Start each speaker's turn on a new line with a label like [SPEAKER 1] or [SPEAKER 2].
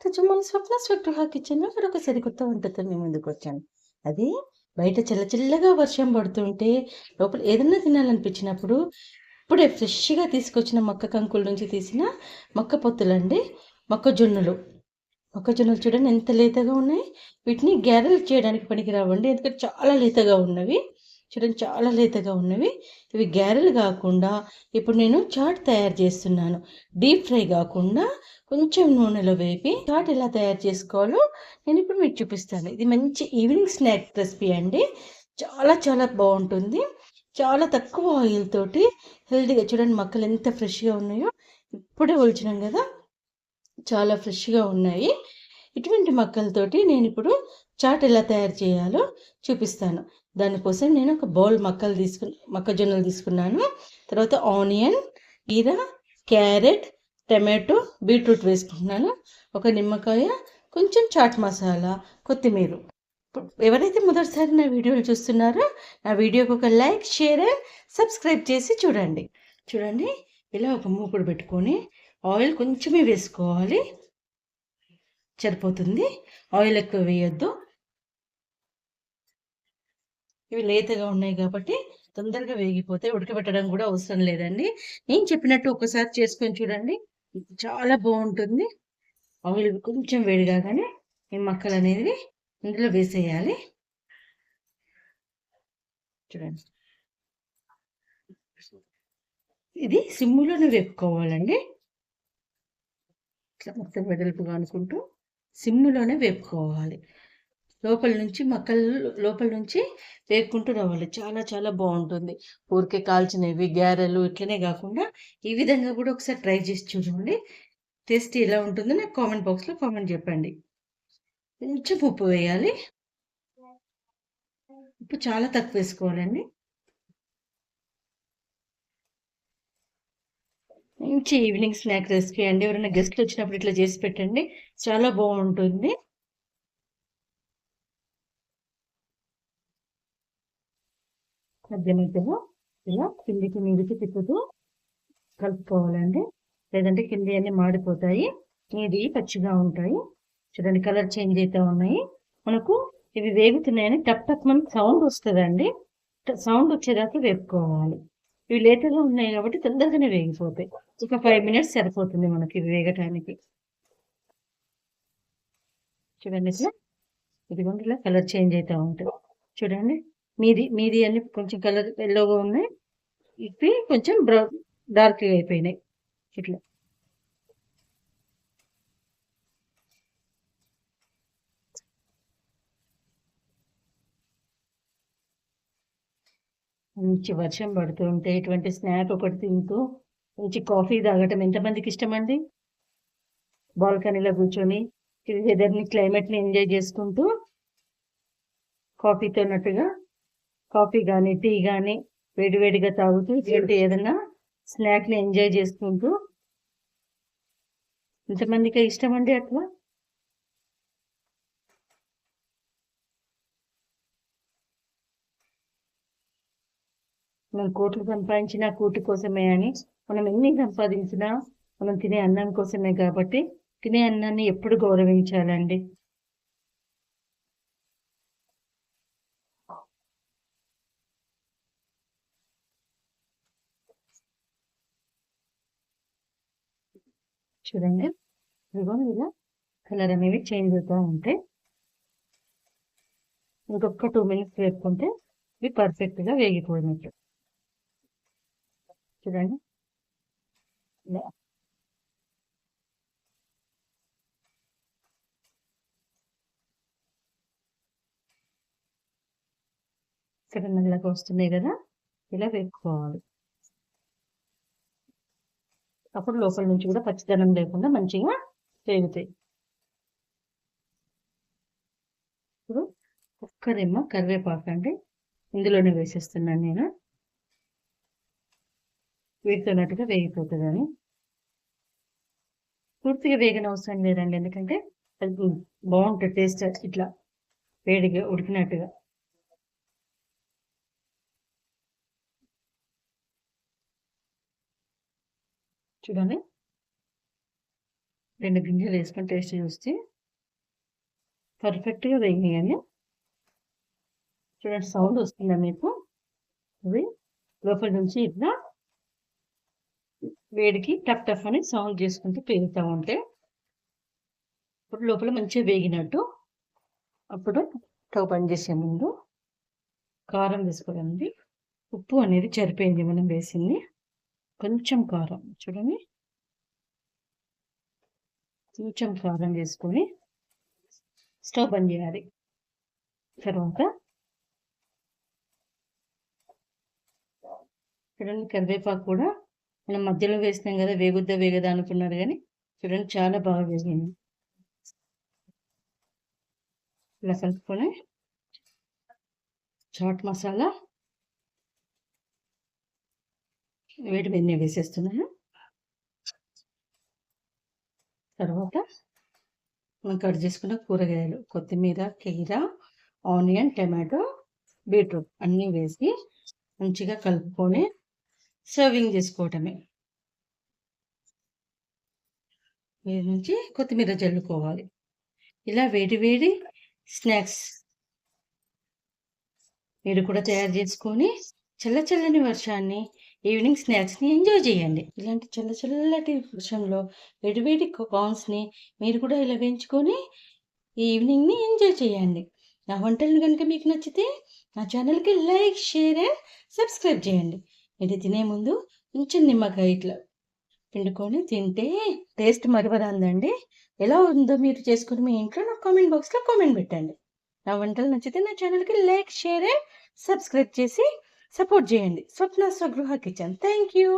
[SPEAKER 1] మన స్వప్న స్వగృహ కిచెన్‌లో మరొక సరికొత్త వంటతో మీ ముందుకొచ్చాను. అది బయట చల్లగా వర్షం పడుతుంటే లోపల ఏదన్నా తినాలనిపించినప్పుడు ఇప్పుడే ఫ్రెష్‌గా తీసుకొచ్చిన మొక్క కంకుల నుంచి తీసిన మొక్క పొత్తులండి. మొక్కజొన్నలు. మొక్కజొన్నలు చూడండి ఎంత లేతగా ఉన్నాయి. వీటిని గారెలు చేయడానికి పనికిరావండి. ఎందుకంటే చాలా లేతగా ఉన్నవి. చూడండి చాలా లేతగా ఉన్నవి. ఇవి గారెలు గాకుండా ఇప్పుడు నేను చాట్ తయారు చేస్తున్నాను. డీప్ ఫ్రై గాకుండా కొంచెం నూనెలో వేపి చాట్ ఎలా తయారు చేసుకోవాలో నేనిప్పుడు మీకు చూపిస్తాను. ఇది మంచి ఈవినింగ్ స్నాక్ రెసిపీ అండి. చాలా బావుంటుంది. చాలా తక్కువ ఆయిల్ తోటి హెల్తీగా చూడండి మొక్కలు ఎంత ఫ్రెష్‌గా ఉన్నాయో. ఇప్పుడే ఒలిచినాం గదా! చాలా ఫ్రెష్‌గా ఉన్నాయి. ఇటువంటి మొక్కలతోటి నేనిప్పుడు చాట్ ఎలా తయారు చేయాలో చూపిస్తాను. దానికోసం నేను ఒక బౌల్ మొక్కజొన్నలు తీసుకున్నాను. తర్వాత ఆనియన్, కీర, క్యారెట్, టమాటో, బీట్రూట్ వేసుకుంటున్నాను. ఒక నిమ్మకాయ, కొంచెం చాట్ మసాలా, కొత్తిమీర. ఎవరైతే మొదటిసారి నా వీడియోలు చూస్తున్నారో నా వీడియోకి ఒక లైక్, షేర్ అండ్ సబ్స్క్రైబ్ చేసి చూడండి. చూడండి ఇలా ఒక మూకుడు పెట్టుకొని ఆయిల్ కొంచెమే వేసుకోవాలి. సరిపోతుంది. ఆయిల్ ఎక్కువ వేయొద్దు. ఇవి లేతగా ఉన్నాయి కాబట్టి తొందరగా వేగిపోతాయి. ఉడకబెట్టడం కూడా అవసరం లేదండి. నేను చెప్పినట్టు ఒకసారి చేసుకొని చూడండి. చాలా బాగుంటుంది. ఆయిల్ కొంచెం వేడి కాగానే ఈ మక్కలు అనేవి ఇందులో వేసేయాలి. చూడండి ఇది సిమ్ములోనే వేపుకోవాలండి. ఇట్లా మొత్తం వెడల్పుగా అనుకుంటూ సిమ్ములోనే వేపుకోవాలి. లోపల నుంచి వేపుకుంటూ రావాలి. చాలా బాగుంటుంది. ఊరికే కాల్చినవి గారెలు ఇట్లనే కాకుండా ఈ విధంగా కూడా ఒకసారి ట్రై చేసి చూడండి. టేస్ట్ ఎలా ఉంటుందో నాకు కామెంట్ బాక్స్లో కామెంట్ చెప్పండి. కొంచెం ఉప్పు వేయాలి. ఉప్పు చాలా తక్కువ వేసుకోవాలండి. మంచి ఈవినింగ్ స్నాక్ రెసిపీ అండి. ఎవరైనా గెస్ట్లు వచ్చినప్పుడు ఇట్లా చేసి పెట్టండి. చాలా బాగుంటుంది. మధ్య మధ్యలో ఇలా కిందికి మీదికి తిప్పుతూ కలుపుకోవాలండి. లేదంటే కింది అన్ని మాడిపోతాయి. మీది పచ్చిగా ఉంటాయి. చూడండి కలర్ చేంజ్ అవుతూ ఉన్నాయి. మనకు ఇవి వేగుతున్నాయని టప్ టప్ మనకు సౌండ్ వస్తుందండి. సౌండ్ వచ్చేదాకా వేపుకోవాలి. ఇవి లేతగా ఉన్నాయి కాబట్టి తొందరగానే వేగిపోతాయి. ఒక 5 మినిట్స్ సరిపోతుంది మనకి ఇవి వేగటానికి. చూడండి ఇట్లా ఇదిగోండి ఇలా కలర్ చేంజ్ అవుతూ ఉంటుంది. చూడండి మీది అన్ని కొంచెం కలర్ ఎల్లోగా ఉన్నాయి. ఇవి కొంచెం బ్రౌన్ డార్క్గా అయిపోయినాయి. ఇట్లా మంచి వర్షం పడుతూ ఉంటే ఇటువంటి స్నాక్ ఒకటి తింటూ మంచి కాఫీ తాగటం ఎంతమందికి ఇష్టమండి? బాల్కనీలో కూర్చొని వెదర్ని క్లైమేట్ని ఎంజాయ్ చేసుకుంటూ కాఫీతో నట్టుగా కాఫీ కానీ టీ కానీ వేడివేడిగా తాగుతూ ఇటువంటి ఏదైనా స్నాక్ని ఎంజాయ్ చేసుకుంటూ ఎంతమందికి ఇష్టమండి అట్లా? మనం కోట్లు సంపాదించినా కూటి కోసమే అని మనం ఎన్ని సంపాదించినా మనం తినే అన్నం కోసమే కాబట్టి తినే అన్నాన్ని ఎప్పుడు గౌరవించాలండి. చూడండి ఇదిగో ఇలా కలర్ అనేవి చేంజ్ అవుతూ ఉంటాయి. ఇంకొక 2 మినిట్స్ వేపుకుంటే ఇవి పర్ఫెక్ట్గా వేగిపోయినట్టు. చూడండి ఇలా ఇక్కడ నల్లగా వస్తున్నాయి కదా, ఇలా వేపుకోవాలి. అప్పుడు లోపల నుంచి కూడా పచ్చిదనం లేకుండా మంచిగా వేగుతాయి. ఇప్పుడు ఒక్క రెమ్మ కరివేపాకు అండి ఇందులోనే వేసేస్తున్నాను నేను. వేగుతున్నట్టుగా వేగిపోతుందని. పూర్తిగా వేగన అవసరం లేదండి, ఎందుకంటే అది బాగుంటుంది టేస్ట్ ఇట్లా వేడిగా ఉడికినట్టుగా. చూడండి 2 గింజలు వేసుకొని టేస్ట్ చూస్తే పర్ఫెక్ట్గా వేగినాయండి. చూడండి సౌండ్ వస్తుందా మీకు? అవి లోపల నుంచి ఇట్లా వేడికి టప్ టప్ అని సౌండ్ చేసుకుంటూ పేగుతూ ఉంటే ఇప్పుడు లోపల మంచిగా వేగినట్టు. అప్పుడు స్టవ్ బంద్ చేసే ముందు కారం వేసుకోవాలండి. ఉప్పు అనేది సరిపోయింది మనం వేసింది. కొంచెం కారం చూడండి, కొంచెం కారం వేసుకొని స్టవ్ బంద్ చేయాలి. తర్వాత చూడండి కరివేపాకు కూడా మనం మధ్యలో వేసినాం కదా, వేగదా అనుకున్నారు కానీ చూడండి చాలా బాగా వేగింది. ఇలా కలుపుకొని చాట్ మసాలా వేడి వెన్నె వేసేస్తున్నాను. తర్వాత మనం కట్ చేసుకున్న కూరగాయలు కొత్తిమీర, కీర, ఆనియన్, టమాటో, బీట్రూట్ అన్నీ వేసి మంచిగా కలుపుకొని సర్వింగ్ చేసుకోవటమే. మీద నుంచి కొత్తిమీర జల్లుకోవాలి. ఇలా వేడి వేడి స్నాక్స్ మీరు కూడా తయారు చేసుకొని చల్లని వర్షాన్ని, ఈవినింగ్ స్నాక్స్ని ఎంజాయ్ చేయండి. ఇలాంటి చల్లటి వర్షంలో వేడివేడి కార్న్స్ని మీరు కూడా ఇలా వేయించుకొని ఈవినింగ్ని ఎంజాయ్ చేయండి. నా వంటలు కనుక మీకు నచ్చితే నా ఛానల్కి లైక్, షేర్ అండ్ సబ్స్క్రైబ్ చేయండి. ఇది తినే ముందు కొంచెం నిమ్మకాయ ఇట్లా పిండుకొని తింటే టేస్ట్ మరవరాందండి. ఎలా ఉందో మీరు చేసుకుని మీ ఇంట్లో నాకు కామెంట్ బాక్స్లో కామెంట్ పెట్టండి. నా వంటలు నచ్చితే నా ఛానల్కి లైక్, షేర్ అండ్ సబ్స్క్రైబ్ చేసి సపోర్ట్ చేయండి. స్వప్న స్వగృహ కిచెన్. Thank you.